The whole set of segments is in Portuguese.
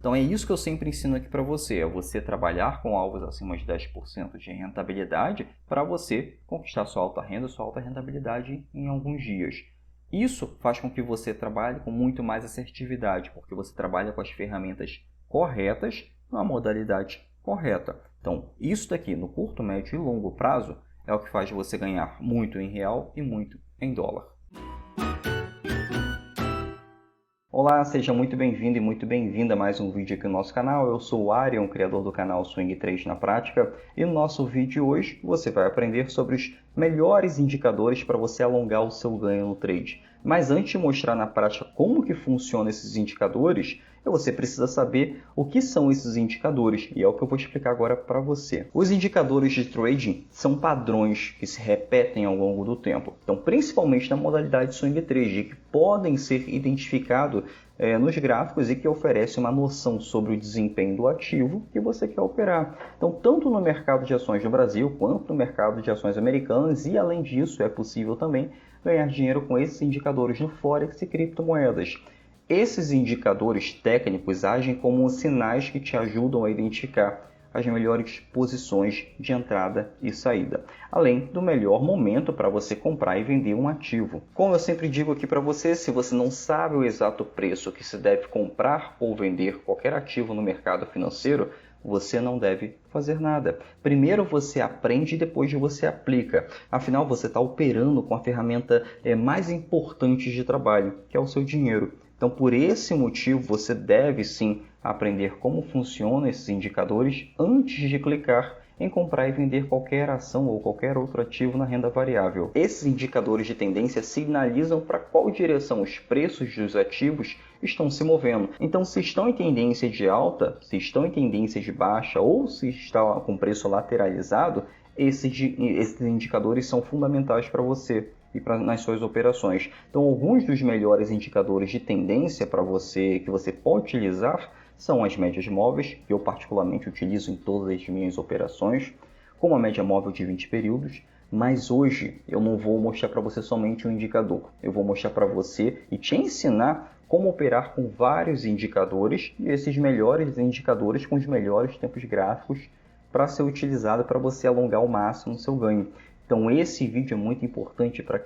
Então é isso que eu sempre ensino aqui para você, é você trabalhar com alvos acima de 10% de rentabilidade para você conquistar sua alta renda, sua alta rentabilidade em alguns dias. Isso faz com que você trabalhe com muito mais assertividade, porque você trabalha com as ferramentas corretas na modalidade correta. Então, isso daqui no curto, médio e longo prazo é o que faz você ganhar muito em real e muito em dólar. Olá, seja muito bem-vindo e muito bem-vinda a mais um vídeo aqui no nosso canal. Eu sou o Arion, criador do canal Swing Trade na Prática, e no nosso vídeo de hoje você vai aprender sobre os melhores indicadores para você alongar o seu ganho no trade. Mas antes de mostrar na prática como que funcionam esses indicadores, você precisa saber o que são esses indicadores, e é o que eu vou explicar agora para você. Os indicadores de trading são padrões que se repetem ao longo do tempo, então principalmente na modalidade Swing Trade, que podem ser identificados nos gráficos e que oferece uma noção sobre o desempenho do ativo que você quer operar. Então, tanto no mercado de ações no Brasil, quanto no mercado de ações americanas, e além disso, é possível também ganhar dinheiro com esses indicadores no Forex e criptomoedas. Esses indicadores técnicos agem como sinais que te ajudam a identificar as melhores posições de entrada e saída, além do melhor momento para você comprar e vender um ativo. Como eu sempre digo aqui para você, se você não sabe o exato preço que se deve comprar ou vender qualquer ativo no mercado financeiro, você não deve fazer nada. Primeiro você aprende e depois você aplica. Afinal, você está operando com a ferramenta mais importante de trabalho, que é o seu dinheiro. Então, por esse motivo, você deve sim aprender como funcionam esses indicadores antes de clicar em comprar e vender qualquer ação ou qualquer outro ativo na renda variável. Esses indicadores de tendência sinalizam para qual direção os preços dos ativos estão se movendo. Então, se estão em tendência de alta, se estão em tendência de baixa ou se está com preço lateralizado, esses indicadores são fundamentais para você e nas suas operações. Então, alguns dos melhores indicadores de tendência para você que você pode utilizar são as médias móveis, que eu particularmente utilizo em todas as minhas operações, como a média móvel de 20 períodos, mas hoje eu não vou mostrar para você somente um indicador. Eu vou mostrar para você e te ensinar como operar com vários indicadores e esses melhores indicadores com os melhores tempos gráficos para ser utilizado para você alongar ao máximo o seu ganho. Então esse vídeo é muito importante para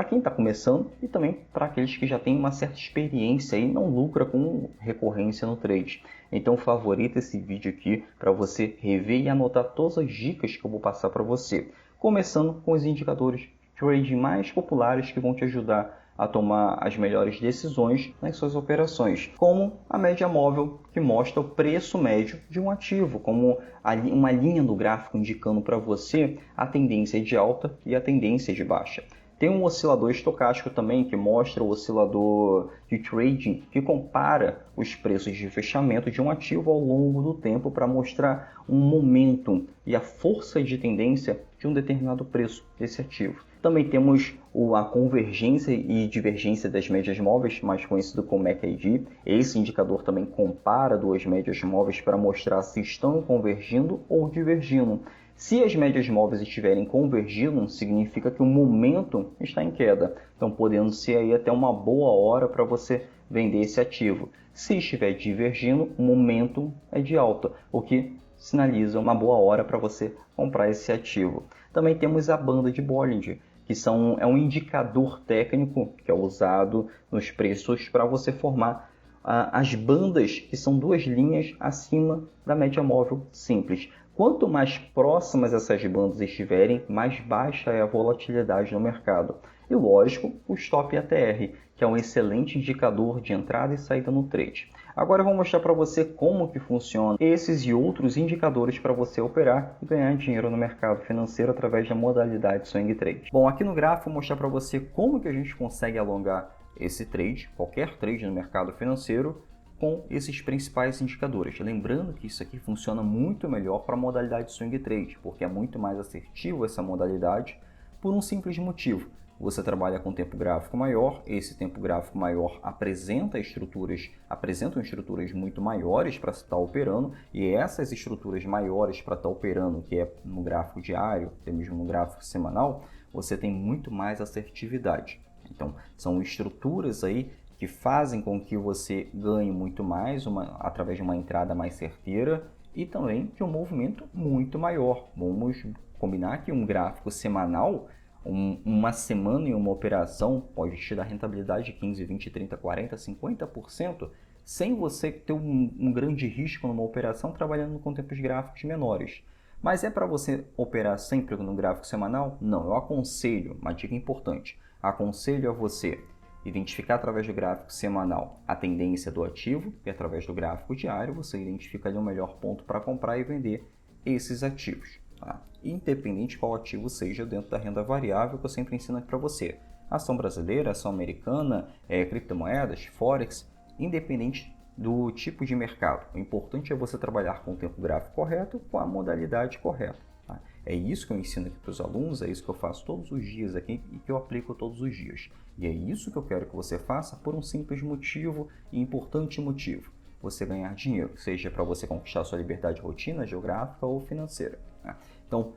quem está começando e também para aqueles que já têm uma certa experiência e não lucra com recorrência no trade. Então favorita esse vídeo aqui para você rever e anotar todas as dicas que eu vou passar para você. Começando com os indicadores de trade mais populares que vão te ajudar a tomar as melhores decisões nas suas operações, como a média móvel, que mostra o preço médio de um ativo, como uma linha do gráfico indicando para você a tendência de alta e a tendência de baixa. Tem um oscilador estocástico também que mostra o oscilador de trading que compara os preços de fechamento de um ativo ao longo do tempo para mostrar um momento e a força de tendência de um determinado preço desse ativo. Também temos a convergência e divergência das médias móveis, mais conhecido como MACD. Esse indicador também compara duas médias móveis para mostrar se estão convergindo ou divergindo. Se as médias móveis estiverem convergindo, significa que o momento está em queda. Então, podendo ser aí até uma boa hora para você vender esse ativo. Se estiver divergindo, o momento é de alta, o que sinaliza uma boa hora para você comprar esse ativo. Também temos a banda de Bollinger, que é um indicador técnico que é usado nos preços para você formar as bandas, que são duas linhas acima da média móvel simples. Quanto mais próximas essas bandas estiverem, mais baixa é a volatilidade no mercado. E lógico, o Stop ATR, que é um excelente indicador de entrada e saída no trade. Agora eu vou mostrar para você como que funcionam esses e outros indicadores para você operar e ganhar dinheiro no mercado financeiro através da modalidade Swing Trade. Bom, aqui no gráfico eu vou mostrar para você como que a gente consegue alongar esse trade, qualquer trade no mercado financeiro, com esses principais indicadores. Lembrando que isso aqui funciona muito melhor para a modalidade Swing Trade, porque é muito mais assertivo essa modalidade por um simples motivo. Você trabalha com tempo gráfico maior, esse tempo gráfico maior apresentam estruturas muito maiores para estar operando, e essas estruturas maiores para estar operando, que é no gráfico diário, até mesmo no gráfico semanal, você tem muito mais assertividade. Então, são estruturas aí que fazem com que você ganhe muito mais através de uma entrada mais certeira e também de um movimento muito maior. Vamos combinar que um gráfico semanal, uma semana em uma operação pode te dar rentabilidade de 15, 20, 30, 40, 50%, sem você ter um grande risco numa operação trabalhando com tempos gráficos menores. Mas é para você operar sempre no gráfico semanal? Não, eu aconselho, uma dica importante, aconselho a você identificar através do gráfico semanal a tendência do ativo e através do gráfico diário você identifica ali o melhor ponto para comprar e vender esses ativos. Tá? Independente qual ativo seja dentro da renda variável que eu sempre ensino aqui para você. Ação brasileira, ação americana, criptomoedas, forex, independente do tipo de mercado. O importante é você trabalhar com o tempo gráfico correto, com a modalidade correta. Tá? É isso que eu ensino aqui para os alunos, é isso que eu faço todos os dias aqui e que eu aplico todos os dias. E é isso que eu quero que você faça por um simples motivo e importante motivo. Você ganhar dinheiro, seja para você conquistar sua liberdade de rotina, geográfica ou financeira. Tá? Então,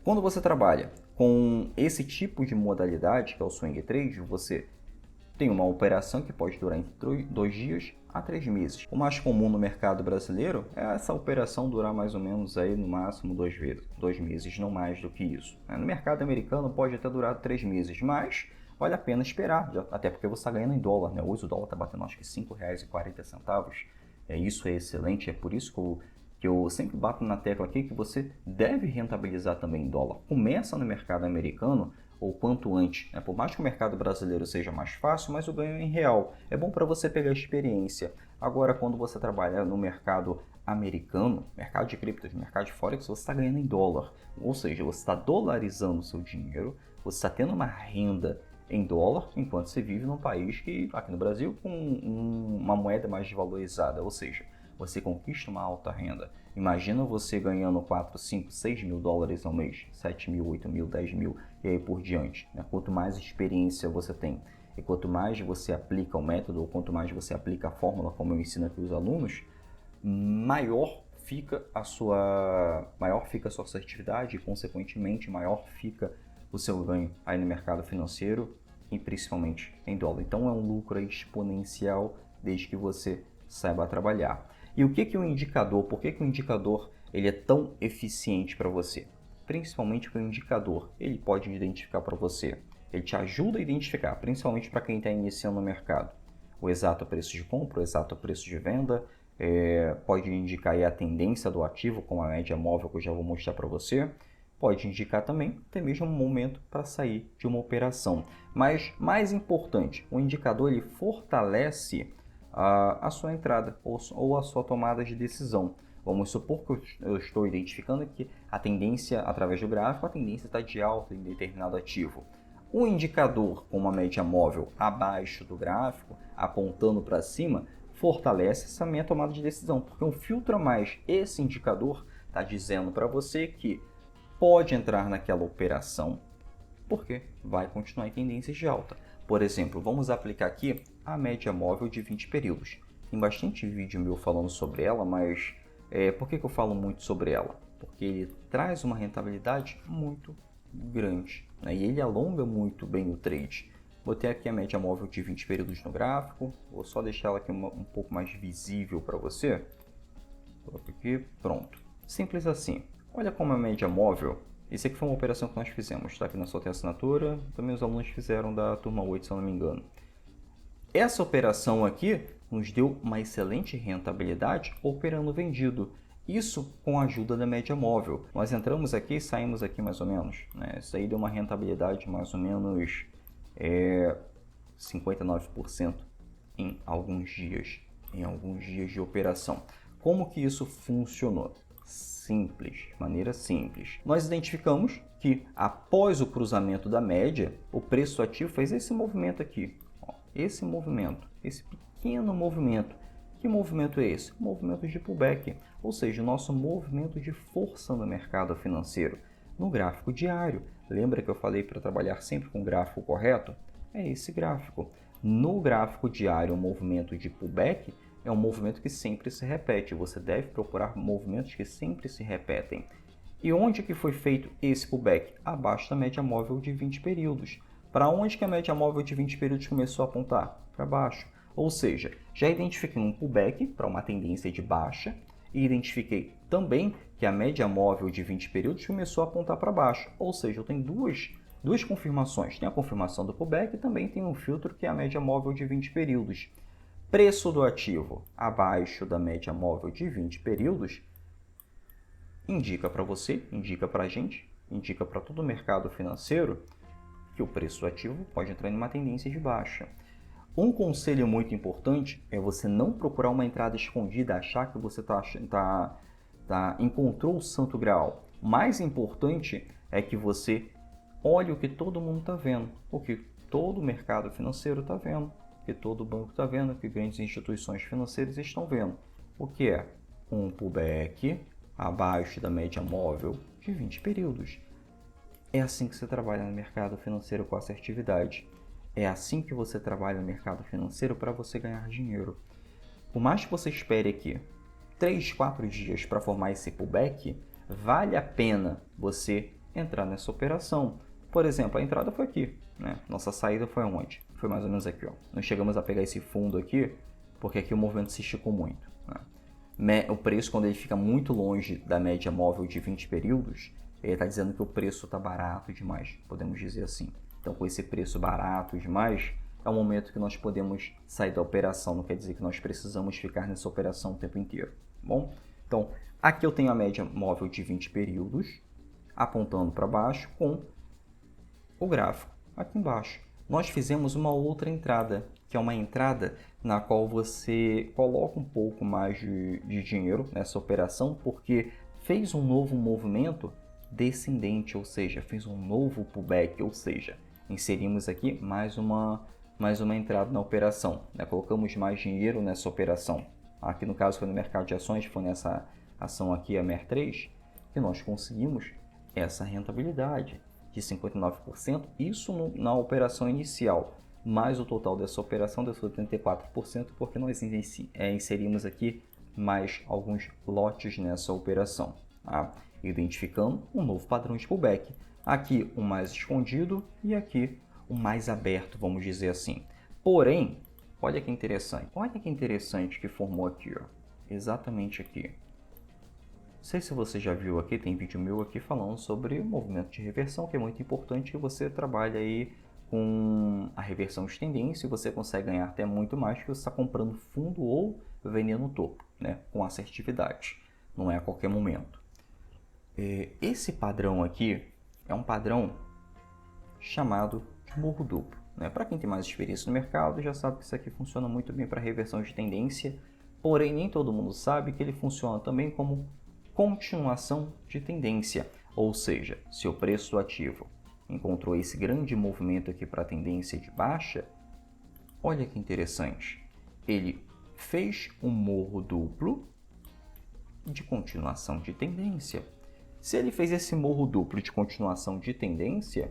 quando você trabalha com esse tipo de modalidade, que é o swing trade, você tem uma operação que pode durar entre 2 dias a 3 meses. O mais comum no mercado brasileiro é essa operação durar mais ou menos aí no máximo 2 meses, não mais do que isso. No mercado americano pode até durar 3 meses, mas vale a pena esperar, até porque você está ganhando em dólar, né? Hoje o dólar está batendo acho que R$ 5,40. Isso é excelente, é por isso que eu sempre bato na tecla aqui que você deve rentabilizar também em dólar. Começa no mercado americano ou quanto antes. Né? Por mais que o mercado brasileiro seja mais fácil, mas o ganho é em real. É bom para você pegar experiência. Agora, quando você trabalha no mercado americano, mercado de criptos, mercado de forex, você está ganhando em dólar. Ou seja, você está dolarizando o seu dinheiro, você está tendo uma renda em dólar, enquanto você vive num país que, aqui no Brasil, com uma moeda mais desvalorizada. Ou seja, você conquista uma alta renda. Imagina você ganhando 4, 5, 6 mil dólares ao mês, 7 mil, 8 mil, 10 mil e aí por diante. Né? Quanto mais experiência você tem e quanto mais você aplica o método ou quanto mais você aplica a fórmula, como eu ensino aqui os alunos, maior fica a sua assertividade e, consequentemente, maior fica o seu ganho aí no mercado financeiro e principalmente em dólar. Então é um lucro exponencial desde que você saiba trabalhar. E o que é um indicador? Por que o indicador ele é tão eficiente para você? Principalmente porque o indicador ele pode identificar para você, ele te ajuda a identificar, principalmente para quem está iniciando no mercado, o exato preço de compra, o exato preço de venda, pode indicar aí a tendência do ativo, como a média móvel que eu já vou mostrar para você, pode indicar também até mesmo um momento para sair de uma operação. Mas mais importante, o indicador ele fortalece a sua entrada ou a sua tomada de decisão. Vamos supor que eu estou identificando que a tendência, através do gráfico, a tendência está de alta em determinado ativo. O indicador com uma média móvel abaixo do gráfico, apontando para cima, fortalece essa minha tomada de decisão, porque um filtro a mais, esse indicador está dizendo para você que pode entrar naquela operação, porque vai continuar em tendências de alta. Por exemplo, vamos aplicar aqui a média móvel de 20 períodos. Tem bastante vídeo meu falando sobre ela, mas por que eu falo muito sobre ela? Porque ele traz uma rentabilidade muito grande, né? E ele alonga muito bem o trade. Botei aqui a média móvel de 20 períodos no gráfico, vou só deixar ela aqui um pouco mais visível para você. Coloco aqui, pronto. Simples assim. Olha como a média móvel. Esse aqui foi uma operação que nós fizemos, está aqui na sua assinatura, também os alunos fizeram da turma 8, se eu não me engano. Essa operação aqui nos deu uma excelente rentabilidade operando vendido. Isso com a ajuda da média móvel. Nós entramos aqui e saímos aqui mais ou menos. Né? Isso aí deu uma rentabilidade mais ou menos 59% em alguns dias de operação. Como que isso funcionou? Simples, maneira simples. Nós identificamos que após o cruzamento da média, o preço ativo fez esse movimento aqui. Ó, esse movimento, esse pequeno movimento. Que movimento é esse? O movimento de pullback, ou seja, o nosso movimento de força no mercado financeiro. No gráfico diário, lembra que eu falei para trabalhar sempre com o gráfico correto? É esse gráfico. No gráfico diário, o movimento de pullback é um movimento que sempre se repete. Você deve procurar movimentos que sempre se repetem. E onde que foi feito esse pullback? Abaixo da média móvel de 20 períodos. Para onde que a média móvel de 20 períodos começou a apontar? Para baixo. Ou seja, já identifiquei um pullback para uma tendência de baixa e identifiquei também que a média móvel de 20 períodos começou a apontar para baixo. Ou seja, eu tenho duas confirmações. Tem a confirmação do pullback e também tem um filtro que é a média móvel de 20 períodos. Preço do ativo abaixo da média móvel de 20 períodos indica para você, indica para a gente, indica para todo o mercado financeiro que o preço do ativo pode entrar em uma tendência de baixa. Um conselho muito importante é você não procurar uma entrada escondida, achar que você encontrou o santo graal. O mais importante é que você olhe o que todo mundo está vendo, o que todo o mercado financeiro está vendo, o que todo banco está vendo, o que grandes instituições financeiras estão vendo. O que é um pullback abaixo da média móvel de 20 períodos. É assim que você trabalha no mercado financeiro com assertividade. É assim que você trabalha no mercado financeiro para você ganhar dinheiro. Por mais que você espere aqui 3, 4 dias para formar esse pullback, vale a pena você entrar nessa operação. Por exemplo, a entrada foi aqui, né? Nossa saída foi onde? Foi mais ou menos aqui, ó. Nós chegamos a pegar esse fundo aqui, porque aqui o movimento se esticou muito, né? O preço, quando ele fica muito longe da média móvel de 20 períodos, ele está dizendo que o preço está barato demais, podemos dizer assim. Então, com esse preço barato demais, é o momento que nós podemos sair da operação. Não quer dizer que nós precisamos ficar nessa operação o tempo inteiro, bom? Então, aqui eu tenho a média móvel de 20 períodos, apontando para baixo com o gráfico aqui embaixo. Nós fizemos uma outra entrada, que é uma entrada na qual você coloca um pouco mais de dinheiro nessa operação, porque fez um novo movimento descendente, ou seja, fez um novo pullback, ou seja, inserimos aqui mais uma entrada na operação, né? Colocamos mais dinheiro nessa operação. Aqui no caso foi no mercado de ações, foi nessa ação aqui, a MER3, que nós conseguimos essa rentabilidade de 59%, isso na operação inicial, mais o total dessa operação deu 74%, porque nós inserimos aqui mais alguns lotes nessa operação, tá? Identificando um novo padrão de pullback. Aqui o mais escondido e aqui o mais aberto, vamos dizer assim. Porém, olha que interessante que formou aqui, ó, exatamente aqui. Não sei se você já viu aqui, tem vídeo meu aqui falando sobre o movimento de reversão, que é muito importante que você trabalhe aí com a reversão de tendência e você consegue ganhar até muito mais que você está comprando fundo ou vendendo no topo, né? Com assertividade, não é a qualquer momento. Esse padrão aqui é um padrão chamado de morro duplo, né? Para quem tem mais experiência no mercado já sabe que isso aqui funciona muito bem para reversão de tendência, porém nem todo mundo sabe que ele funciona também como continuação de tendência, ou seja, se o preço do ativo encontrou esse grande movimento aqui para a tendência de baixa, olha que interessante, ele fez um morro duplo de continuação de tendência. Se ele fez esse morro duplo de continuação de tendência,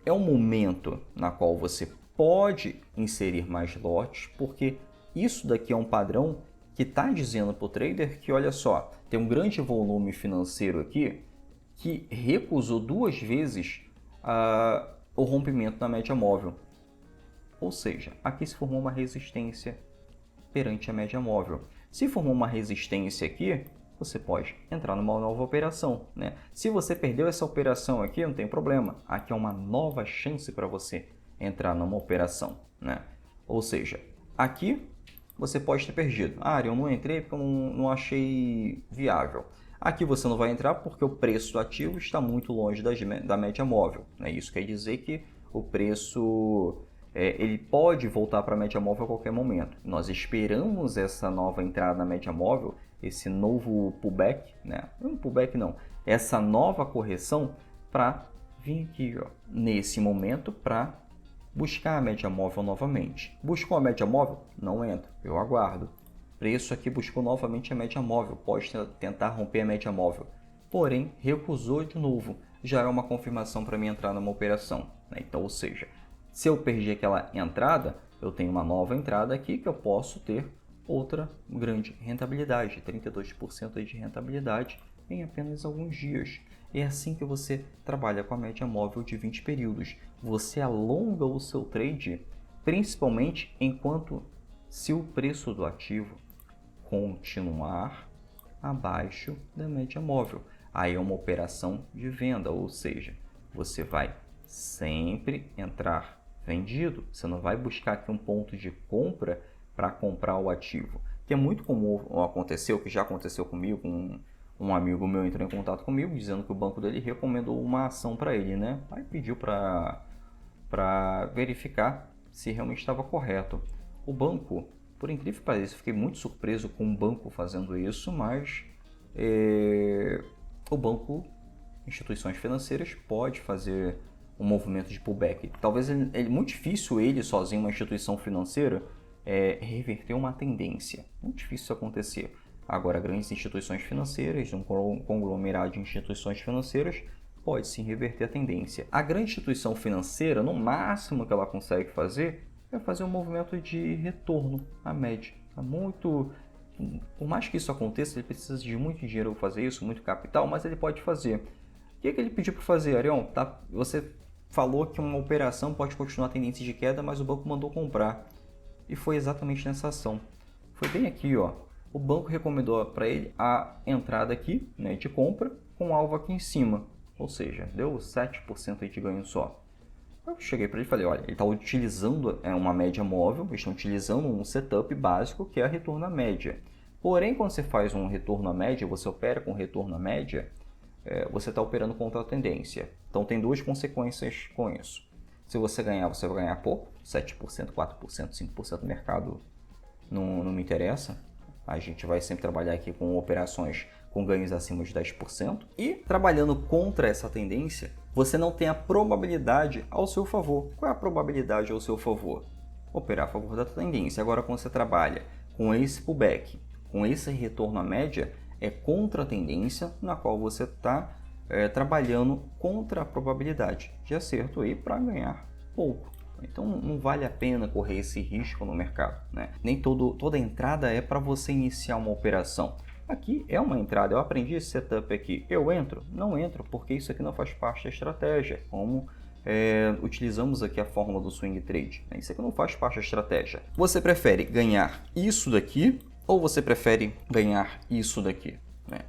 é um momento na qual você pode inserir mais lotes, porque isso daqui é um padrão que está dizendo para o trader que, olha só, tem um grande volume financeiro aqui que recusou 2 vezes o rompimento da média móvel. Ou seja, aqui se formou uma resistência perante a média móvel. Se formou uma resistência aqui, você pode entrar numa nova operação, né? Se você perdeu essa operação aqui, não tem problema. Aqui é uma nova chance para você entrar numa operação, né? Ou seja, aqui você pode ter perdido. Eu não entrei porque eu não achei viável. Aqui você não vai entrar porque o preço do ativo está muito longe da média móvel, né? Isso quer dizer que o preço ele pode voltar para a média móvel a qualquer momento. Nós esperamos essa nova entrada na média móvel, esse novo pullback, né? Não pullback não, essa nova correção para vir aqui, ó, nesse momento para buscar a média móvel novamente. Buscou a média móvel? Não entra, eu aguardo. Preço aqui buscou novamente a média móvel, pode tentar romper a média móvel, porém recusou de novo, já é uma confirmação para mim entrar numa operação, né? Então, ou seja, se eu perdi aquela entrada, eu tenho uma nova entrada aqui que eu posso ter outra grande rentabilidade, 32% de rentabilidade em apenas alguns dias. É assim que você trabalha com a média móvel de 20 períodos. Você alonga o seu trade, principalmente enquanto se o preço do ativo continuar abaixo da média móvel. Aí é uma operação de venda, ou seja, você vai sempre entrar vendido. Você não vai buscar aqui um ponto de compra para comprar o ativo. Que é muito comum acontecer, o que já aconteceu comigo, um amigo meu entrou em contato comigo dizendo que o banco dele recomendou uma ação para ele, né? Aí pediu para verificar se realmente estava correto. O banco, por incrível que pareça, fiquei muito surpreso com o banco fazendo isso, mas o banco, instituições financeiras, pode fazer um movimento de pullback. Talvez é muito difícil ele sozinho, uma instituição financeira, reverter uma tendência. Muito difícil isso acontecer. Agora, grandes instituições financeiras, um conglomerado de instituições financeiras, pode sim reverter a tendência. A grande instituição financeira, no máximo que ela consegue fazer, é fazer um movimento de retorno à média. Por mais que isso aconteça, ele precisa de muito dinheiro para fazer isso, muito capital, mas ele pode fazer. O que ele pediu para fazer, Arion? Você falou que uma operação pode continuar a tendência de queda, mas o banco mandou comprar. E foi exatamente nessa ação. Foi bem aqui, ó. O banco recomendou para ele a entrada aqui, né, de compra, com alvo aqui em cima. Ou seja, deu 7% de ganho só. Eu cheguei para ele e falei, olha, ele está utilizando uma média móvel, eles estão utilizando um setup básico que é a retorno à média. Porém, quando você faz um retorno à média, você opera com retorno à média, você está operando contra a tendência. Então tem duas consequências com isso. Se você ganhar, você vai ganhar pouco, 7%, 4%, 5% do mercado não me interessa. A gente vai sempre trabalhar aqui com operações com ganhos acima de 10%. E trabalhando contra essa tendência, você não tem a probabilidade ao seu favor. Qual é a probabilidade ao seu favor? Operar a favor da tendência. Agora, quando você trabalha com esse pullback, com esse retorno à média, é contra a tendência na qual você está trabalhando contra a probabilidade de acerto aí para ganhar pouco. Então não vale a pena correr esse risco no mercado, né? Nem toda entrada é para você iniciar uma operação. Aqui é uma entrada, eu aprendi esse setup aqui. Eu entro? Não entro, porque isso aqui não faz parte da estratégia. Como utilizamos aqui a fórmula do swing trade, né? Isso aqui não faz parte da estratégia. Você prefere ganhar isso daqui ou você prefere ganhar isso daqui?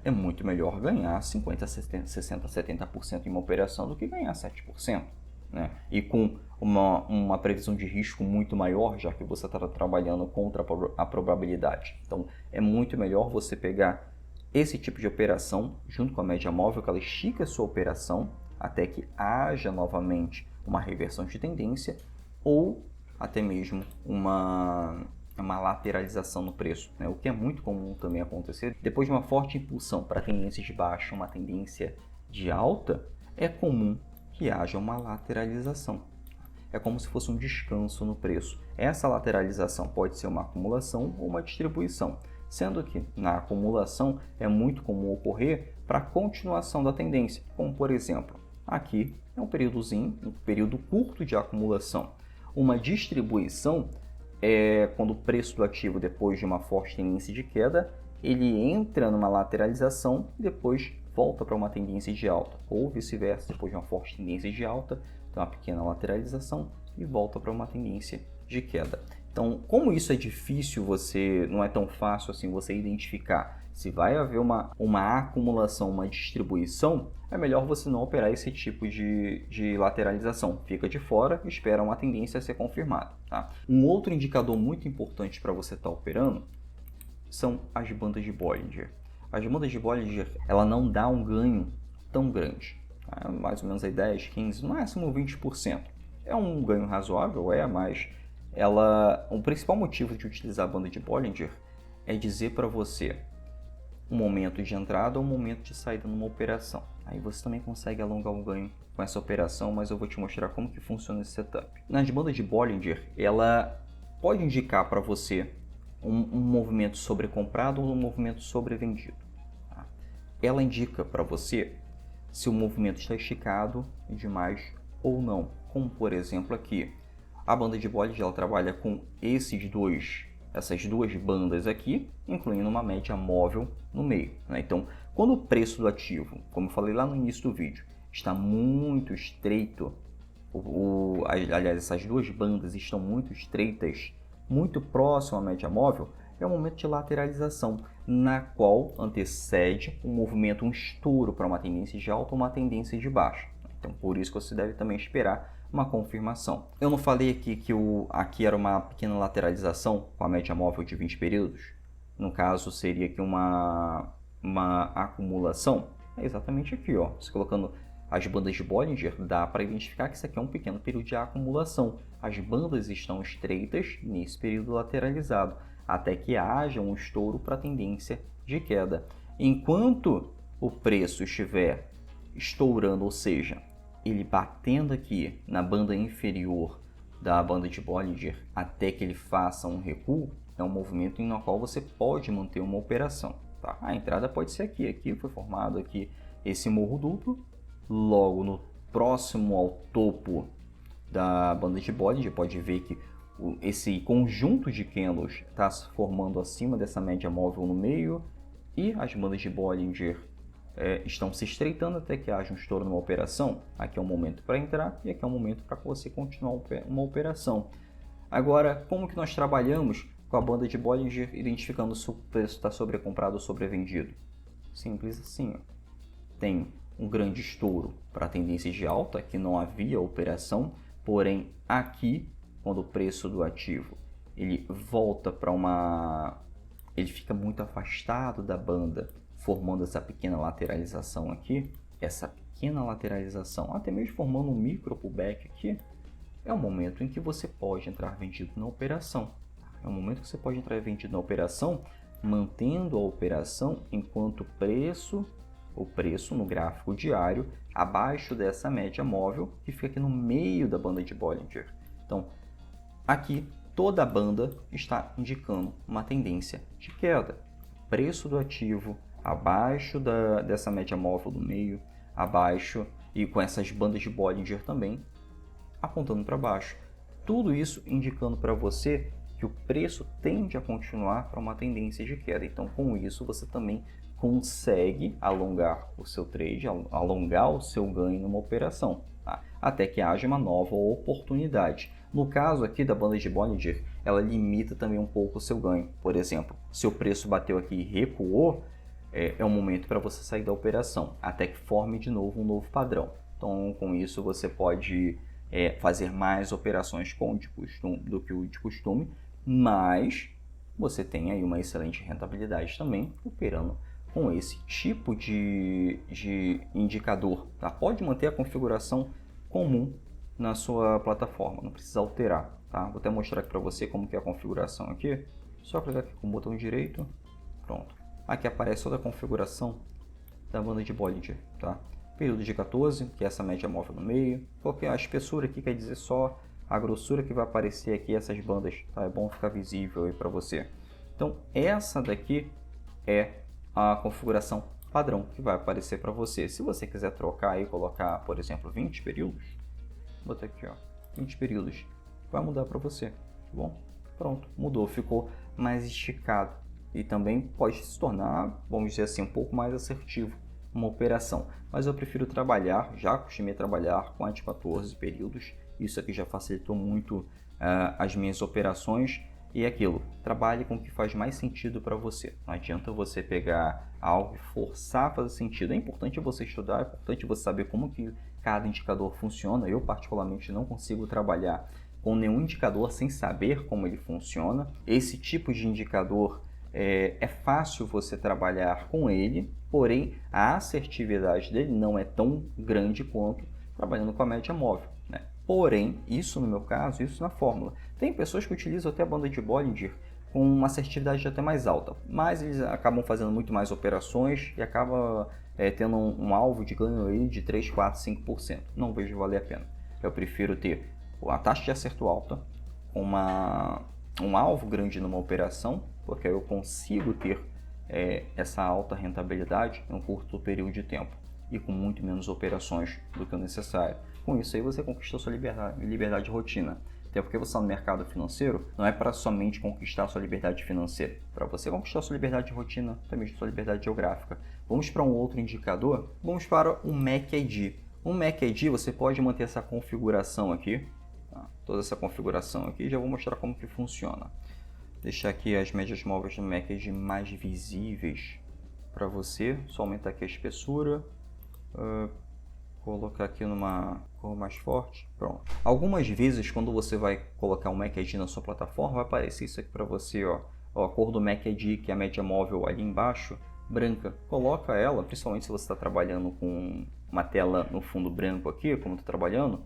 É muito melhor ganhar 50%, 60%, 70% em uma operação do que ganhar 7%. Né? E com uma previsão de risco muito maior, já que você está trabalhando contra a probabilidade. Então, é muito melhor você pegar esse tipo de operação junto com a média móvel, que ela estica a sua operação até que haja novamente uma reversão de tendência ou até mesmo uma lateralização no preço, né? O que é muito comum também acontecer. Depois de uma forte impulsão para tendência de baixa, uma tendência de alta, é comum que haja uma lateralização. É como se fosse um descanso no preço. Essa lateralização pode ser uma acumulação ou uma distribuição, sendo que na acumulação é muito comum ocorrer para a continuação da tendência, como por exemplo, aqui é um períodozinho, um período curto de acumulação. Uma distribuição é quando o preço do ativo, depois de uma forte tendência de queda, ele entra numa lateralização e depois volta para uma tendência de alta, ou vice-versa, depois de uma forte tendência de alta, tem uma pequena lateralização e volta para uma tendência de queda. Então, como isso é difícil, não é tão fácil assim você identificar se vai haver uma acumulação, uma distribuição, é melhor você não operar esse tipo de lateralização. Fica de fora e espera uma tendência a ser confirmada. Tá? Um outro indicador muito importante para você estar operando são as bandas de Bollinger. As bandas de Bollinger, ela não dá um ganho tão grande, tá? Mais ou menos aí 10, 15, no máximo 20%. É um ganho razoável, mas o principal motivo de utilizar a banda de Bollinger é dizer para você um momento de entrada ou um momento de saída numa operação. Aí você também consegue alongar o ganho com essa operação, mas eu vou te mostrar como que funciona esse setup. Nas bandas de Bollinger, ela pode indicar para você um movimento sobrecomprado ou um movimento sobrevendido. Tá? Ela indica para você se o movimento está esticado demais ou não. Como por exemplo aqui, a banda de Bollinger ela trabalha com esses dois essas duas bandas aqui, incluindo uma média móvel no meio, né? Então, quando o preço do ativo, como eu falei lá no início do vídeo, está muito estreito, aliás, essas duas bandas estão muito estreitas, muito próximo à média móvel, é um momento de lateralização, na qual antecede um movimento, um estouro para uma tendência de alta ou uma tendência de baixa. Então, por isso que você deve também esperar uma confirmação. Eu não falei aqui que aqui era uma pequena lateralização com a média móvel de 20 períodos? No caso, seria aqui uma acumulação. É exatamente aqui, ó. Você colocando as bandas de Bollinger, dá para identificar que isso aqui é um pequeno período de acumulação. As bandas estão estreitas nesse período lateralizado, até que haja um estouro para a tendência de queda. Enquanto o preço estiver estourando, ou seja, ele batendo aqui na banda inferior da banda de Bollinger até que ele faça um recuo, é um movimento no qual você pode manter uma operação. Tá? A entrada pode ser aqui. Aqui foi formado aqui esse morro duplo, logo no próximo ao topo da banda de Bollinger, pode ver que esse conjunto de candles está se formando acima dessa média móvel no meio e as bandas de Bollinger estão se estreitando até que haja um estouro numa operação. Aqui é um momento para entrar e aqui é um momento para você continuar uma operação. Agora, como que nós trabalhamos com a banda de Bollinger, identificando se o preço está sobrecomprado ou sobrevendido? Simples assim, ó. Tem um grande estouro para a tendência de alta, que não havia operação, porém aqui, quando o preço do ativo ele volta para ele fica muito afastado da banda, formando essa pequena lateralização aqui, essa pequena lateralização, até mesmo formando um micro pullback aqui, é o momento em que você pode entrar vendido na operação. É o momento que você pode entrar vendido na operação, mantendo a operação enquanto o preço no gráfico diário abaixo dessa média móvel que fica aqui no meio da banda de Bollinger. Então, aqui toda a banda está indicando uma tendência de queda. Preço do ativo abaixo dessa média móvel do meio, abaixo e com essas bandas de Bollinger também apontando para baixo. Tudo isso indicando para você que o preço tende a continuar para uma tendência de queda. Então, com isso, você também consegue alongar o seu trade, alongar o seu ganho numa operação, tá? Até que haja uma nova oportunidade. No caso aqui da banda de Bollinger, ela limita também um pouco o seu ganho. Por exemplo, se o preço bateu aqui e recuou, é um momento para você sair da operação, até que forme de novo um novo padrão. Então, com isso, você pode fazer mais operações do que o de costume, mas você tem aí uma excelente rentabilidade também operando com esse tipo de indicador. Tá? Pode manter a configuração comum na sua plataforma, não precisa alterar. Tá? Vou até mostrar aqui para você como que é a configuração aqui. Só clicar aqui com o botão direito, pronto. Aqui aparece toda a configuração da banda de Bollinger. Tá? Período de 14, que é essa média móvel no meio. Porque a espessura aqui quer dizer só a grossura que vai aparecer aqui, essas bandas. Tá? É bom ficar visível aí para você. Então, essa daqui é a configuração padrão que vai aparecer para você. Se você quiser trocar e colocar, por exemplo, 20 períodos, vou botar aqui, ó, 20 períodos, vai mudar para você, tá bom? Pronto, mudou, ficou mais esticado e também pode se tornar, vamos dizer assim, um pouco mais assertivo uma operação. Mas eu prefiro trabalhar, já acostumei a trabalhar com as 14 períodos, isso aqui já facilitou muito as minhas operações. E aquilo, trabalhe com o que faz mais sentido para você. Não adianta você pegar algo e forçar a fazer sentido. É importante você estudar, é importante você saber como que cada indicador funciona. Eu, particularmente, não consigo trabalhar com nenhum indicador sem saber como ele funciona. Esse tipo de indicador é fácil você trabalhar com ele, porém a assertividade dele não é tão grande quanto trabalhando com a média móvel, né? Porém, isso no meu caso, isso na fórmula. Tem pessoas que utilizam até a banda de Bollinger com uma assertividade até mais alta, mas eles acabam fazendo muito mais operações e acaba tendo um alvo de ganho aí de 3, 4, 5%. Não vejo valer a pena. Eu prefiro ter a taxa de acerto alta, com um alvo grande numa operação, porque aí eu consigo ter essa alta rentabilidade em um curto período de tempo e com muito menos operações do que o necessário. Com isso aí você conquistou sua liberdade de rotina. Até porque você está no mercado financeiro, não é para somente conquistar a sua liberdade financeira. Para você conquistar a sua liberdade de rotina, também a sua liberdade geográfica. Vamos para um outro indicador? Vamos para o MACD. O MACD você pode manter essa configuração aqui, tá? Toda essa configuração aqui, já vou mostrar como que funciona. Deixar aqui as médias móveis do MACD mais visíveis para você, só aumentar aqui a espessura, colocar aqui numa cor mais forte, pronto. Algumas vezes quando você vai colocar um MACD na sua plataforma, vai aparecer isso aqui para você, ó, a cor do MACD, que é a média móvel ali embaixo, branca. Coloca ela, principalmente se você está trabalhando com uma tela no fundo branco aqui, como eu estou trabalhando,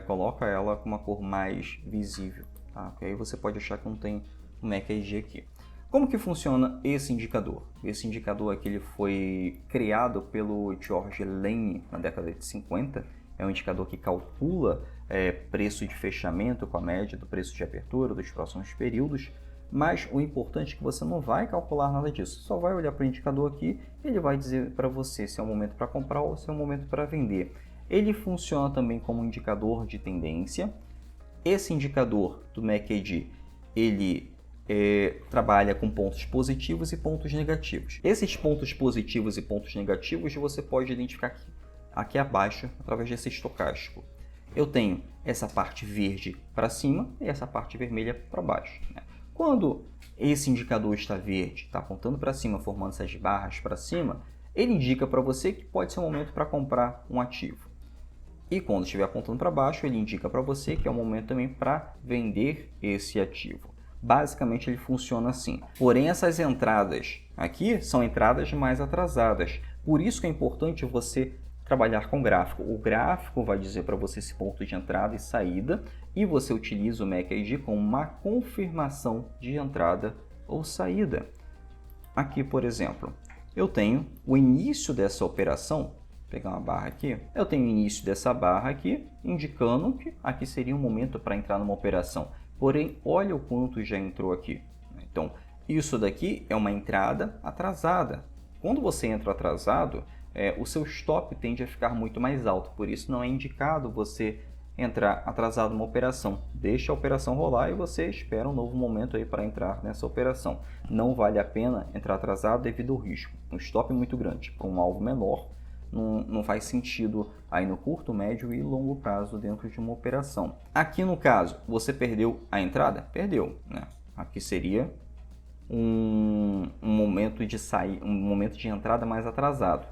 coloca ela com uma cor mais visível, tá? Porque aí você pode achar que não tem um MACD aqui. Como que funciona esse indicador? Esse indicador aqui ele foi criado pelo George Lane na década de 50. É um indicador que calcula preço de fechamento com a média do preço de abertura dos próximos períodos. Mas o importante é que você não vai calcular nada disso. Só vai olhar para o indicador aqui e ele vai dizer para você se é um momento para comprar ou se é um momento para vender. Ele funciona também como um indicador de tendência. Esse indicador do MACD, ele trabalha com pontos positivos e pontos negativos. Esses pontos positivos e pontos negativos você pode identificar aqui abaixo através desse estocástico. Eu tenho essa parte verde para cima e essa parte vermelha para baixo, né? Quando esse indicador está verde, está apontando para cima, formando essas barras para cima, ele indica para você que pode ser um momento para comprar um ativo. E quando estiver apontando para baixo, ele indica para você que é um momento também para vender esse ativo. Basicamente ele funciona assim. Porém, essas entradas aqui são entradas mais atrasadas. Por isso que é importante você trabalhar com gráfico. O gráfico vai dizer para você esse ponto de entrada e saída, e você utiliza o MACD como uma confirmação de entrada ou saída. Aqui, por exemplo, eu tenho o início dessa operação. Vou pegar uma barra aqui. Eu tenho o início dessa barra aqui, indicando que aqui seria um momento para entrar numa operação. Porém, olha o quanto já entrou aqui. Então, isso daqui é uma entrada atrasada. Quando você entra atrasado, o seu stop tende a ficar muito mais alto. Por isso, não é indicado você entrar atrasado numa operação. Deixa a operação rolar e você espera um novo momento aí para entrar nessa operação. Não vale a pena entrar atrasado devido ao risco. Um stop muito grande para um alvo menor não faz sentido aí no curto, médio e longo prazo dentro de uma operação. Aqui no caso, você perdeu a entrada? Perdeu, né? Aqui seria um momento de sair, um momento de entrada mais atrasado.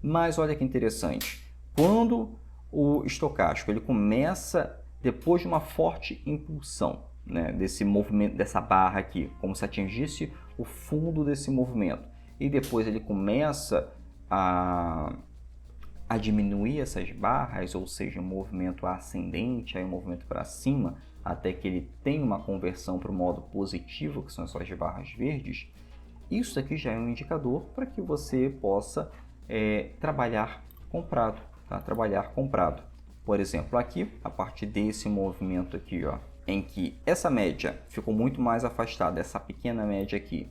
Mas olha que interessante. Quando o estocástico ele começa depois de uma forte impulsão, né, desse movimento, dessa barra aqui, como se atingisse o fundo desse movimento, e depois ele começa a diminuir essas barras, ou seja, um movimento ascendente, aí um movimento para cima, até que ele tenha uma conversão para o modo positivo, que são as suas barras verdes. Isso aqui já é um indicador para que você possa trabalhar comprado, tá? Trabalhar comprado. Por exemplo, aqui, a partir desse movimento aqui, ó, em que essa média ficou muito mais afastada, essa pequena média aqui,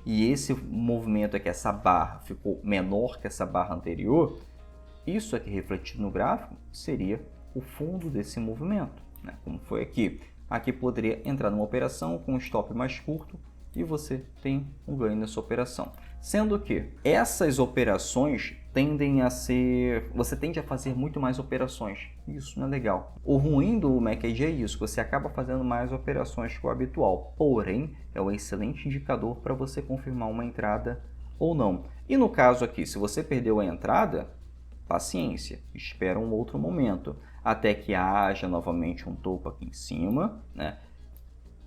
e esse movimento aqui, essa barra, ficou menor que essa barra anterior, isso aqui refletido no gráfico seria o fundo desse movimento, né? Como foi aqui. Aqui poderia entrar numa operação com um stop mais curto e você tem um ganho nessa operação. Sendo que essas operações tendem a ser... Você tende a fazer muito mais operações. Isso não é legal. O ruim do MACD é isso, você acaba fazendo mais operações que o habitual. Porém, é um excelente indicador para você confirmar uma entrada ou não. E no caso aqui, se você perdeu a entrada, paciência, espera um outro momento, até que haja novamente um topo aqui em cima, né?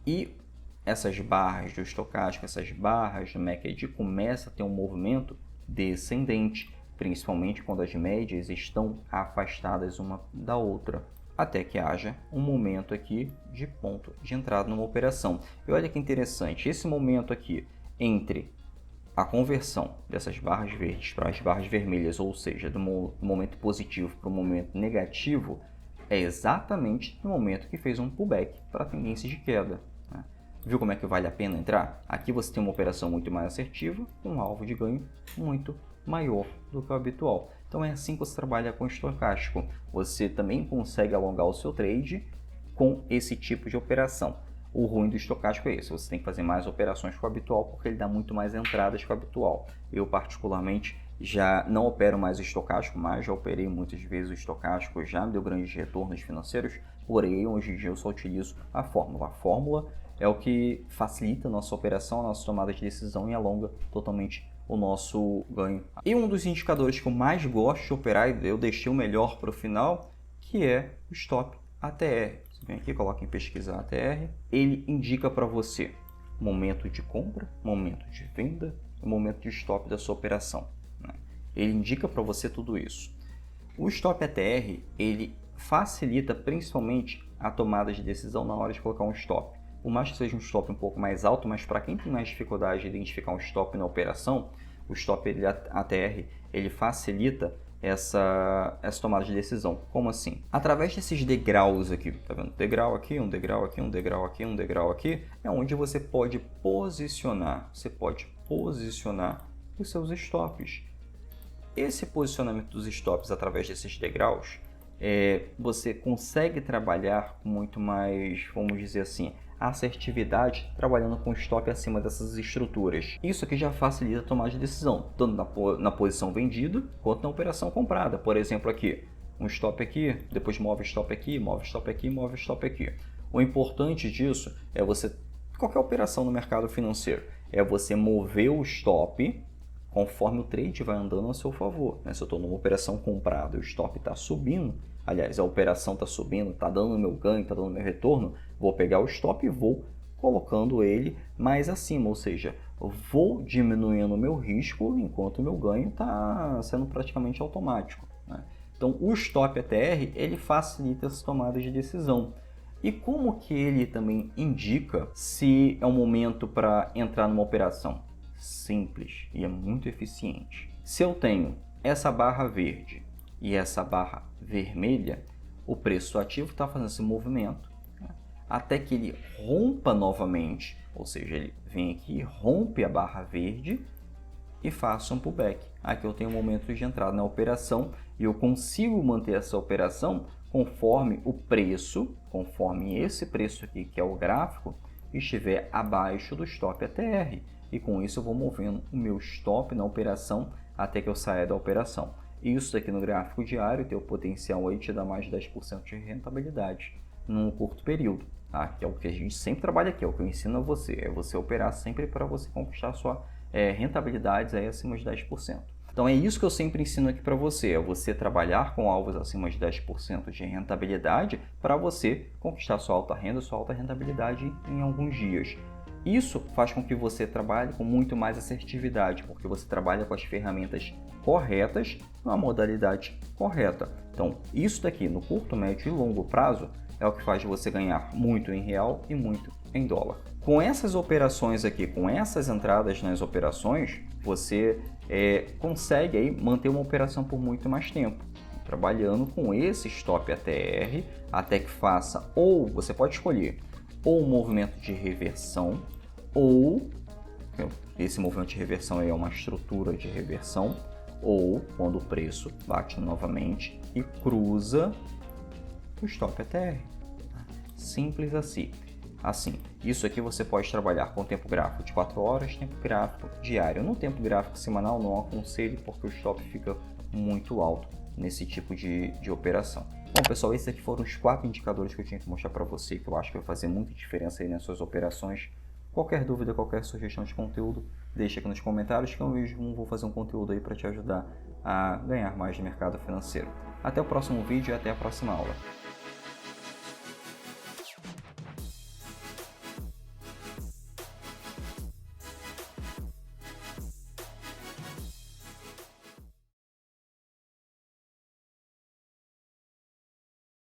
E essas barras do estocástico, essas barras do MACD começam a ter um movimento descendente, principalmente quando as médias estão afastadas uma da outra, até que haja um momento aqui de ponto de entrada numa operação. E olha que interessante, esse momento aqui entre a conversão dessas barras verdes para as barras vermelhas, ou seja, do momento positivo para o momento negativo, é exatamente no momento que fez um pullback para a tendência de queda. Viu como é que vale a pena entrar? Aqui você tem uma operação muito mais assertiva, com um alvo de ganho muito maior do que o habitual. Então é assim que você trabalha com estocástico. Você também consegue alongar o seu trade com esse tipo de operação. O ruim do estocástico é esse, você tem que fazer mais operações que o habitual porque ele dá muito mais entradas que o habitual. Eu particularmente já não opero mais o estocástico, mas já operei muitas vezes o estocástico, já me deu grandes retornos financeiros, porém hoje em dia eu só utilizo a fórmula. A fórmula é o que facilita a nossa operação, a nossa tomada de decisão e alonga totalmente o nosso ganho. E um dos indicadores que eu mais gosto de operar, e eu deixei o melhor para o final, que é o stop ATR. Você vem aqui, coloca em pesquisar ATR, ele indica para você momento de compra, momento de venda e momento de stop da sua operação, né? Ele indica para você tudo isso. O stop ATR, ele facilita principalmente a tomada de decisão na hora de colocar um stop. Por mais que seja um stop um pouco mais alto, mas para quem tem mais dificuldade de identificar um stop na operação, o stop ATR ele facilita essa tomada de decisão. Como assim? Através desses degraus aqui, tá vendo? Degrau aqui, um degrau aqui, um degrau aqui, um degrau aqui, é onde você pode posicionar, os seus stops. Esse posicionamento dos stops através desses degraus, você consegue trabalhar com muito mais, vamos dizer assim, assertividade trabalhando com stop acima dessas estruturas. Isso aqui já facilita a tomada de decisão, tanto na posição vendida quanto na operação comprada. Por exemplo, aqui, um stop aqui, depois move stop aqui, move stop aqui, move stop aqui. O importante disso é você, qualquer operação no mercado financeiro, é você mover o stop conforme o trade vai andando a seu favor, né? Se eu estou numa operação comprada e o stop está subindo, aliás, a operação está subindo, está dando meu ganho, está dando meu retorno, vou pegar o stop e vou colocando ele mais acima, ou seja, vou diminuindo o meu risco enquanto o meu ganho está sendo praticamente automático, né? Então, o stop ATR, ele facilita essa tomada de decisão. E como que ele também indica se é um momento para entrar numa operação? Simples e é muito eficiente. Se eu tenho essa barra verde e essa barra vermelha, o preço do ativo está fazendo esse movimento, né, até que ele rompa novamente, ou seja, ele vem aqui, rompe a barra verde e faça um pullback. Aqui eu tenho um momento de entrada na operação e eu consigo manter essa operação conforme o preço, conforme esse preço aqui, que é o gráfico, estiver abaixo do stop ATR. E com isso eu vou movendo o meu stop na operação até que eu saia da operação. Isso aqui no gráfico diário tem o potencial aí de dar mais de 10% de rentabilidade num curto período, tá? Que é o que a gente sempre trabalha aqui, é o que eu ensino a você, é você operar sempre para você conquistar sua rentabilidade aí acima de 10%. Então é isso que eu sempre ensino aqui para você, é você trabalhar com alvos acima de 10% de rentabilidade para você conquistar sua alta renda, sua alta rentabilidade em alguns dias. Isso faz com que você trabalhe com muito mais assertividade, porque você trabalha com as ferramentas corretas, na modalidade correta. Então, isso daqui no curto, médio e longo prazo é o que faz você ganhar muito em real e muito em dólar. Com essas operações aqui, com essas entradas nas operações, você consegue aí manter uma operação por muito mais tempo, trabalhando com esse stop ATR até que faça, ou você pode escolher, ou um movimento de reversão, ou esse movimento de reversão aí é uma estrutura de reversão, ou quando o preço bate novamente e cruza o stop ATR. Simples assim. Isso aqui você pode trabalhar com tempo gráfico de 4 horas, tempo gráfico diário. No tempo gráfico semanal não aconselho porque o stop fica muito alto nesse tipo de operação. Bom, pessoal, esses aqui foram os 4 indicadores que eu tinha que mostrar para você, que eu acho que vai fazer muita diferença aí nas suas operações. Qualquer dúvida, qualquer sugestão de conteúdo, deixa aqui nos comentários que eu mesmo vou fazer um conteúdo aí para te ajudar a ganhar mais no mercado financeiro. Até o próximo vídeo e até a próxima aula.